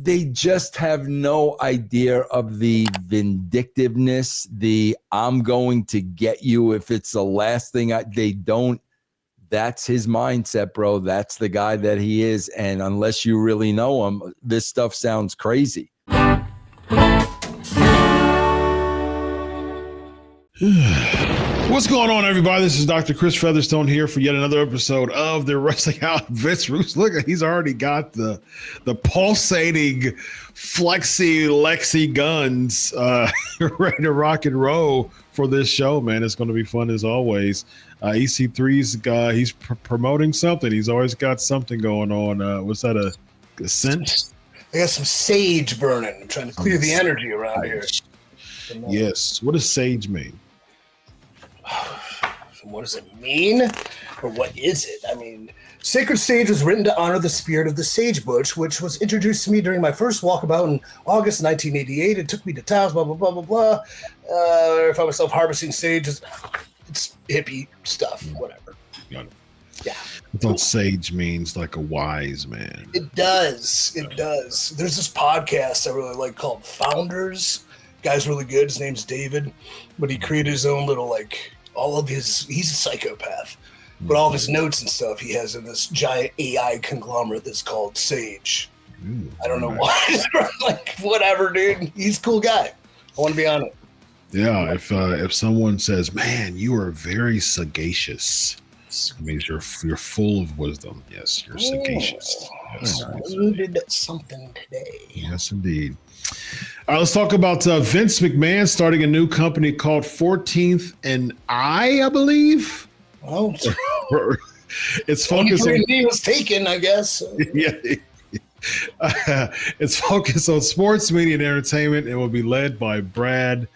they just have no idea of the vindictiveness, the I'm going to get you if it's the last thing they don't. That's his mindset, bro. That's the guy that he is. And unless you really know him, this stuff sounds crazy. What's going on, everybody? This is Dr. Chris Featherstone here for yet another episode of the Wrestling Out. Vince Russo, look, he's already got the pulsating flexi Lexi guns ready to rock and roll for this show, man. It's going to be fun as always. EC3's guy, he's promoting something. He's always got something going on. Was that a scent? I got some sage burning. I'm trying to clear the energy around here. Yes. What does sage mean? What does it mean? Or what is it? I mean, Sacred Sage was written to honor the spirit of the sagebrush, which was introduced to me during my first walkabout in August 1988. It took me to towns, blah, blah, blah, blah, blah. I found myself harvesting sage. It's hippie stuff, whatever. Got it. Yeah. I thought sage means like a wise man. It does. It does. There's this podcast I really like called Founders. Guy's really good. His name's David, but he created his own little, like, he's a psychopath, but all of his notes and stuff he has in this giant AI conglomerate that's called Sage. I don't know why. Like, whatever, dude. He's a cool guy. I want to be on it. Yeah, if someone says, "Man, you are very sagacious," it means you're full of wisdom. Yes, you're sagacious. Yes. You did something today. Yes, indeed. All right, let's talk about Vince McMahon starting a new company called 14th and I believe. Oh, it's focused on. He was taken, I guess. Yeah. It's focused on sports, media, and entertainment. It will be led by Brad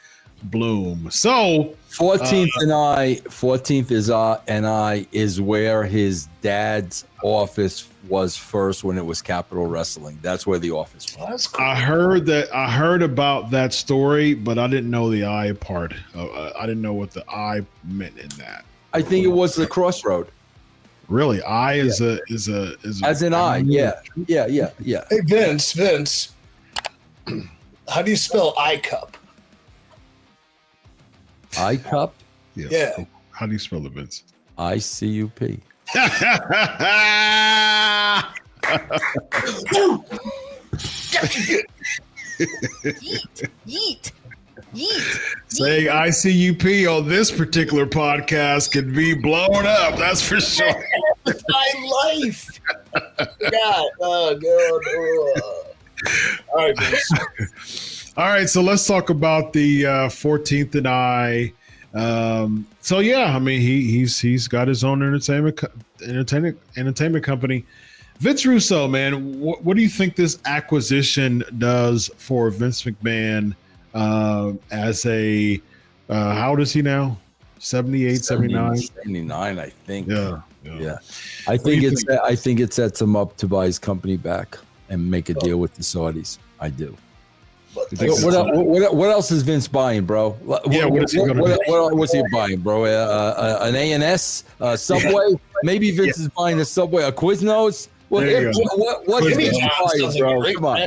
Bloom. So 14th and I is where his dad's office was first when it was Capital Wrestling. That's where the office was. That's cool. I heard about that story, but I didn't know the I part. I didn't know what the I meant in that. I think it was the crossroad. Really, I is a as an I. Yeah. Hey, Vince. How do you spell I cup? I cup. Yeah. How do you spell it, Vince? ICUP. Yeet. Saying ICUP on this particular podcast can be blown up. That's for sure. My life. God. Oh, God. All right, Vince. All right, so let's talk about the 14th and I. So yeah, I mean he's got his own entertainment company. Vince Russo, man, what do you think this acquisition does for Vince McMahon as a how old is he now? 78, 79? 79, I think. Yeah. I think it sets him up to buy his company back and make a deal with the Saudis. I do. What else is Vince buying, bro? Yeah, what's he buying, bro? An A&S, Subway? Maybe Vince is buying a Subway, a Quiznos. What is Vince buying, bro? Come on.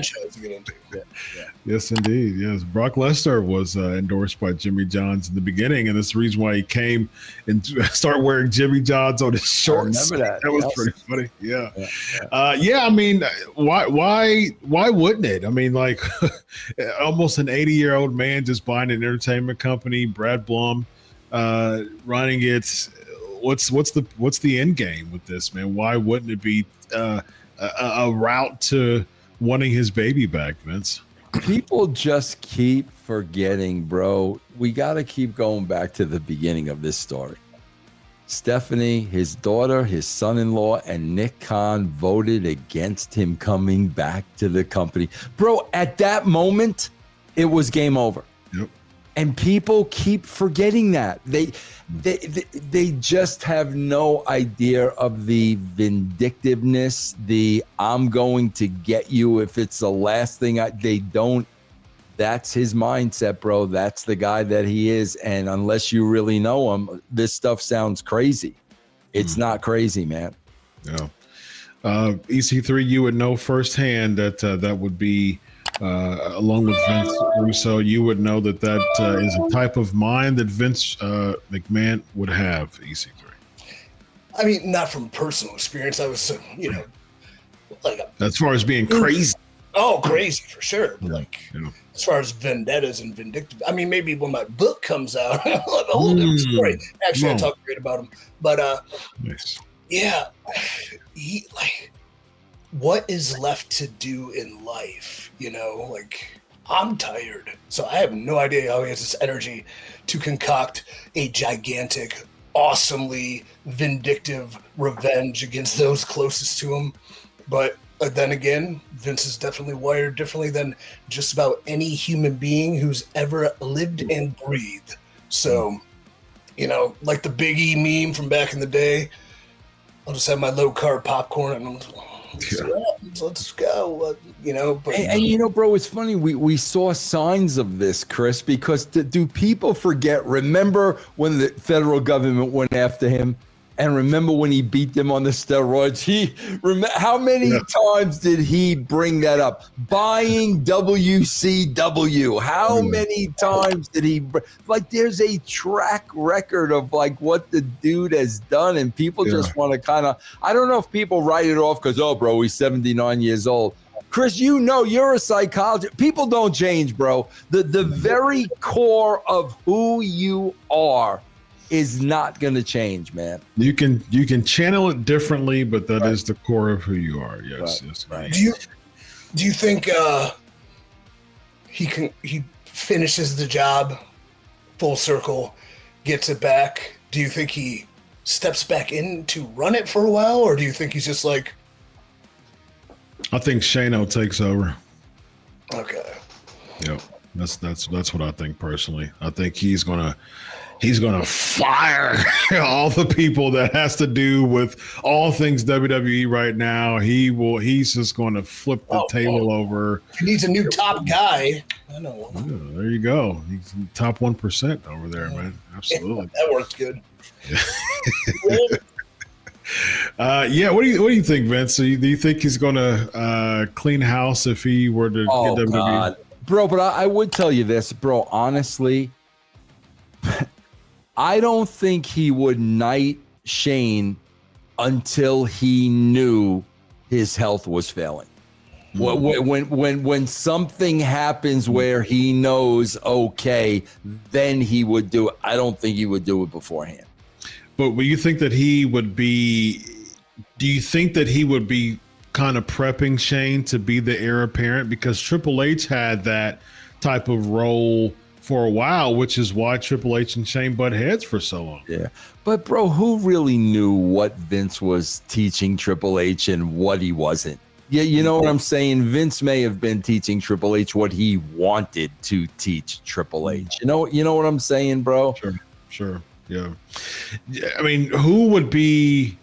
Yes, indeed. Yes, Brock Lesnar was endorsed by Jimmy John's in the beginning, and that's the reason why he came and started wearing Jimmy John's on his shorts. I remember that. That was pretty funny. Yeah. I mean, why wouldn't it? I mean, like, almost an 80-year-old man just buying an entertainment company, Brad Blum, running it. What's the end game with this, man? Why wouldn't it be a route to wanting his baby back, Vince? People just keep forgetting, bro. We got to keep going back to the beginning of this story. Stephanie, his daughter, his son-in-law, and Nick Khan voted against him coming back to the company. Bro, at that moment, it was game over. Yep. And people keep forgetting that. They just have no idea of the vindictiveness, the I'm going to get you if it's the last thing they don't. That's his mindset, bro. That's the guy that he is. And unless you really know him, this stuff sounds crazy. It's not crazy, man. Yeah. EC3, you would know firsthand that that would be, along with Vince Russo, you would know that is a type of mind that Vince McMahon would have, EC3. I mean, not from personal experience. I was, like as far as being crazy. Oh, crazy for sure. But as far as vendettas and vindictive, I mean, maybe when my book comes out, I'll have a whole different story. Actually, I talk great about him. But Nice. Yeah, what is left to do in life? I'm tired, so I have no idea how he has this energy to concoct a gigantic, awesomely vindictive revenge against those closest to him. But then again, Vince is definitely wired differently than just about any human being who's ever lived and breathed. So, like the Big E meme from back in the day, I'll just have my low-carb popcorn and let's go, But, and bro, it's funny. We saw signs of this, Chris, because do people forget? Remember when the federal government went after him? And remember when he beat them on the steroids? How many times did he bring that up? Buying WCW. How many times did he? There's a track record of what the dude has done, and people just want to kind of. I don't know if people write it off because bro, he's 79 years old. Chris, you're a psychologist. People don't change, bro. The very core of who you are is not going to change, man. You can channel it differently, but that is the core of who you are. Yes. Right. Do you think he finishes the job full circle, gets it back? Do you think he steps back in to run it for a while, or do you think he's just like? I think Shano takes over. Okay. Yep. That's what I think personally. I think he's gonna fire all the people that has to do with all things WWE right now. He's just going to flip the table over. He needs a new top guy. I know. Yeah, there you go. He's top 1% over there, man. Absolutely. That worked good. What do you think, Vince? Do you think he's going to clean house if he were to get WWE? God. Bro, but I would tell you this, bro, honestly, I don't think he would knight Shane until he knew his health was failing. When something happens where he knows, okay, then he would do it. I don't think he would do it beforehand. But do you think that he would be kind of prepping Shane to be the heir apparent? Because Triple H had that type of role for a while, which is why Triple H and Shane butt heads for so long. Yeah. But bro, who really knew what Vince was teaching Triple H and what he wasn't? Yeah, you know what I'm saying? Vince may have been teaching Triple H what he wanted to teach Triple H. You know what I'm saying, bro? Sure. Yeah. I mean, who would be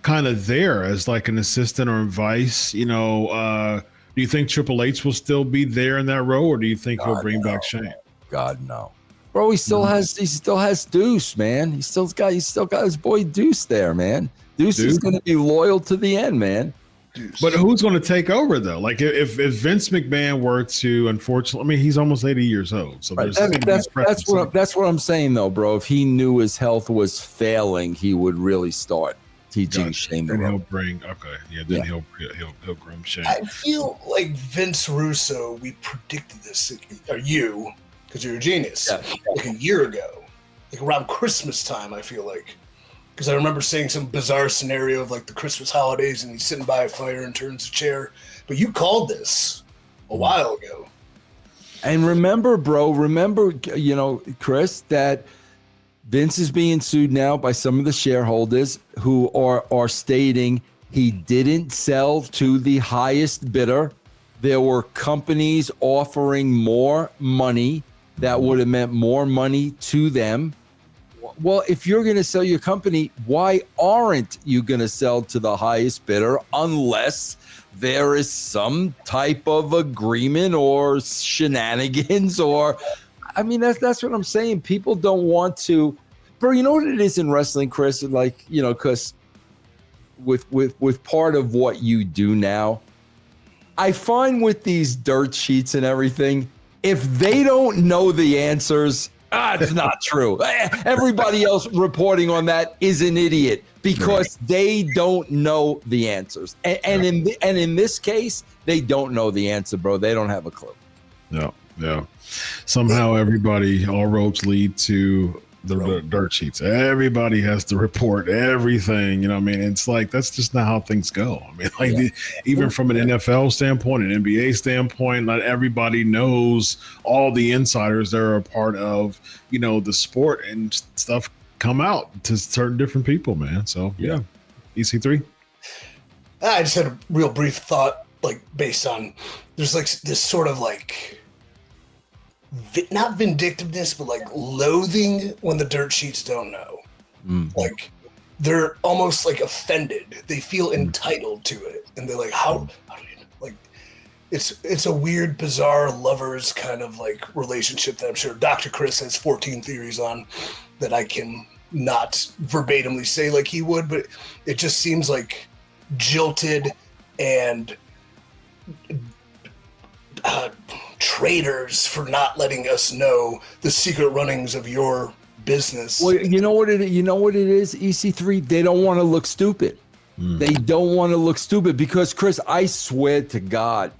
kind of there as like an assistant or vice? Do you think Triple H will still be there in that role, or do you think he'll bring back Shane? God, no. Bro, he still has Deuce, man. He still got his boy Deuce there, man. Deuce is going to be loyal to the end, man. Deuce. But who's going to take over though? Like if Vince McMahon were to, unfortunately, I mean, he's almost 80 years old, so right. That's what I'm saying though, bro. If he knew his health was failing, he would really start teaching Shane. Then he'll bring he'll groom Shane. I feel like Vince Russo. We predicted this, or you, because you're a genius. Yeah. Like a year ago, like around Christmas time. I feel like. Because I remember seeing some bizarre scenario of like the Christmas holidays and he's sitting by a fire and turns a chair. But you called this a while ago. And remember, Chris, that Vince is being sued now by some of the shareholders who are stating he didn't sell to the highest bidder. There were companies offering more money that would have meant more money to them. Well, if you're going to sell your company, why aren't you going to sell to the highest bidder unless there is some type of agreement or shenanigans? Or, I mean, that's what I'm saying. People don't want to, bro. You know what it is in wrestling, Chris? Like, because with part of what you do now, I find with these dirt sheets and everything, if they don't know the answers, it's not true. Everybody else reporting on that is an idiot because they don't know the answers. And in this case, they don't know the answer, bro. They don't have a clue. Yeah. Somehow everybody, all roads lead to the dirt sheets. Everybody has to report everything. You know what I mean? It's like, that's just not how things go. I mean, like even from an NFL standpoint, an NBA standpoint, not everybody knows all the insiders that are a part of, the sport, and stuff come out to certain different people, man. So yeah. EC3. I just had a real brief thought, like based on, there's like this sort of like, not vindictiveness, but like loathing when the dirt sheets don't know. Like they're almost like offended. They feel entitled to it, and they're like, "How do you know?" Like it's a weird, bizarre lovers kind of like relationship that I'm sure Dr. Chris has 14 theories on that I can not verbatimly say like he would, but it just seems like jilted and traitors for not letting us know the secret runnings of your business. Well, you know what it is, EC3? They don't want to look stupid. They don't want to look stupid because, Chris, I swear to God,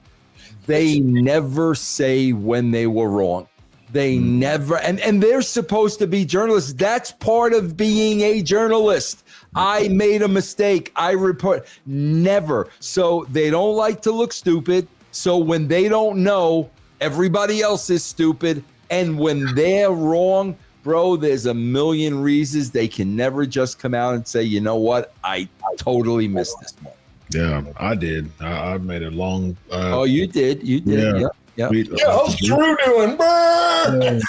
they never say when they were wrong. They never, and they're supposed to be journalists. That's part of being a journalist. I made a mistake. I report. Never. So they don't like to look stupid. So when they don't know, everybody else is stupid. And when they're wrong, bro, there's a million reasons. They can never just come out and say, you know what? I totally missed this one. Yeah, I did. I made a long. Oh, you did. You did. Yeah. How's Drew doing? How's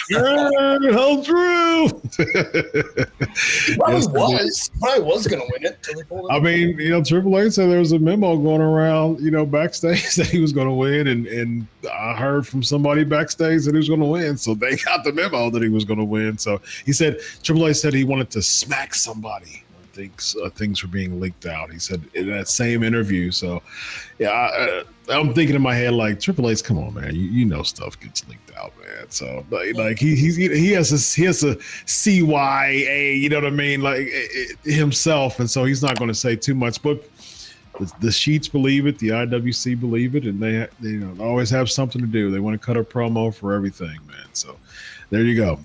Drew? Probably was going to win it. I mean, Triple H said there was a memo going around, backstage that he was going to win, and I heard from somebody backstage that he was going to win, so they got the memo that he was going to win. So he said Triple H said he wanted to smack somebody. Things were being leaked out. He said in that same interview. So, yeah, I'm thinking in my head like Triple H, come on, man, you know stuff gets leaked out, man. So like he has a CYA, you know what I mean, like himself, and so he's not going to say too much. But the sheets believe it, the IWC believe it, and they always have something to do. They want to cut a promo for everything, man. So there you go.